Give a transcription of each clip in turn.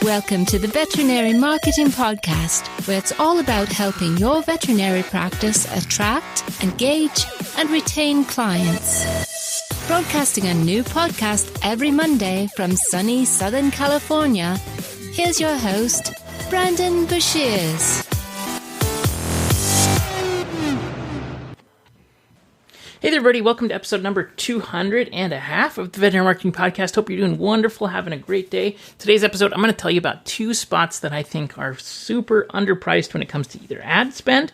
Welcome to the Veterinary Marketing Podcast, where it's all about helping your veterinary practice attract, engage, and retain clients. Broadcasting a new podcast every Monday from sunny Southern California, here's your host, Brandon Bashirs. Hey there, everybody. Welcome to episode number 200 and a half of the Veterinary Marketing Podcast. Hope you're doing wonderful, having a great day. Today's episode, I'm going to tell you about two spots that I think are super underpriced when it comes to either ad spend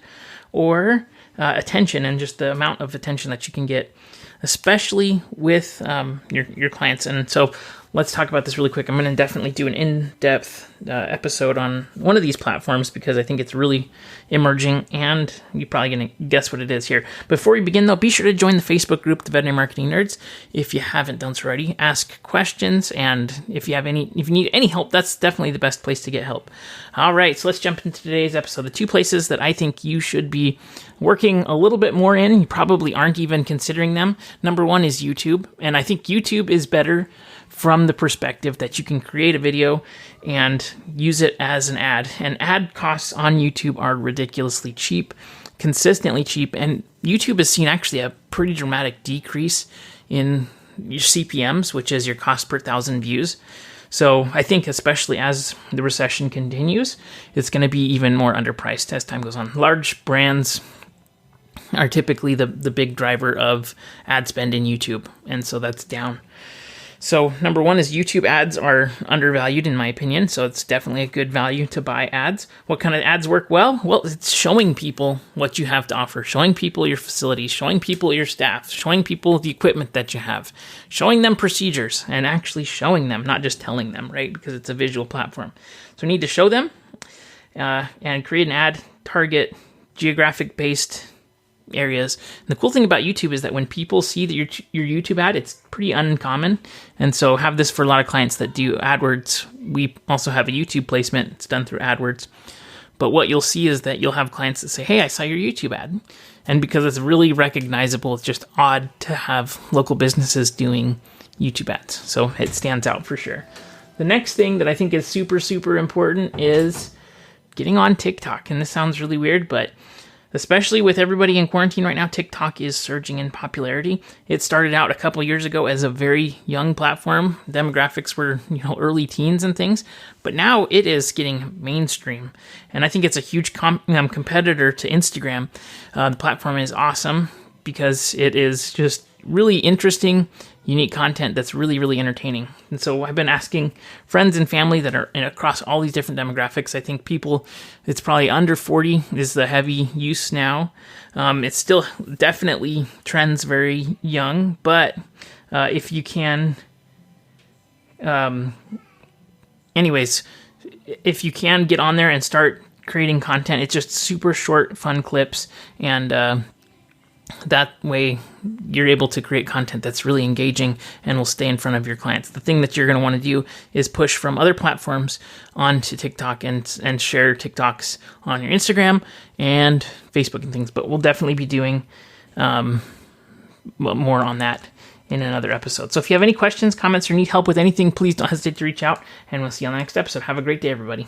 or attention and just the amount of attention that you can get, especially with your clients. And so let's talk about this really quick. I'm going to definitely do an in-depth episode on one of these platforms because I think it's really emerging, and you're probably going to guess what it is here. Before we begin, though, be sure to join the Facebook group, The Veterinary Marketing Nerds, if you haven't done so already. Ask questions, and if you need any help, that's definitely the best place to get help. All right, so let's jump into today's episode. The two places that I think you should be working a little bit more in, you probably aren't even considering them. Number one is YouTube, and I think YouTube is better from the perspective that you can create a video and use it as an ad. And ad costs on YouTube are ridiculously cheap, consistently cheap, and YouTube has seen actually a pretty dramatic decrease in your CPMs, which is your cost per thousand views. So I think especially as the recession continues, it's going to be even more underpriced as time goes on. Large brands are typically the big driver of ad spend in YouTube, and so that's down. So number one is YouTube ads are undervalued in my opinion, so it's definitely a good value to buy ads. What kind of ads work well? Well, it's showing people what you have to offer, showing people your facilities, showing people your staff, showing people the equipment that you have, showing them procedures, and actually showing them, not just telling them, right? Because it's a visual platform. So we need to show them and create an ad, target geographic-based areas. And the cool thing about YouTube is that when people see that your YouTube ad, it's pretty uncommon. And so have this for a lot of clients that do AdWords. We also have a YouTube placement. It's done through AdWords. But what you'll see is that you'll have clients that say, hey, I saw your YouTube ad. And because it's really recognizable, it's just odd to have local businesses doing YouTube ads. So it stands out for sure. The next thing that I think is super, super important is getting on TikTok. And this sounds really weird, but especially with everybody in quarantine right now, TikTok is surging in popularity. It started out a couple years ago as a very young platform. Demographics were, early teens and things, but now it is getting mainstream. And I think it's a huge competitor to Instagram. The platform is awesome because it is just really interesting, unique content that's really, really entertaining. And so I've been asking friends and family that are across all these different demographics. I think it's probably under 40 is the heavy use now. It's still definitely trends very young, but if you can, if you can get on there and start creating content, it's just super short, fun clips, and that way you're able to create content that's really engaging and will stay in front of your clients. The thing that you're going to want to do is push from other platforms onto TikTok and share TikToks on your Instagram and Facebook and things. But we'll definitely be doing more on that in another episode. So if you have any questions, comments, or need help with anything, please don't hesitate to reach out, and we'll see you on the next episode. Have a great day, everybody.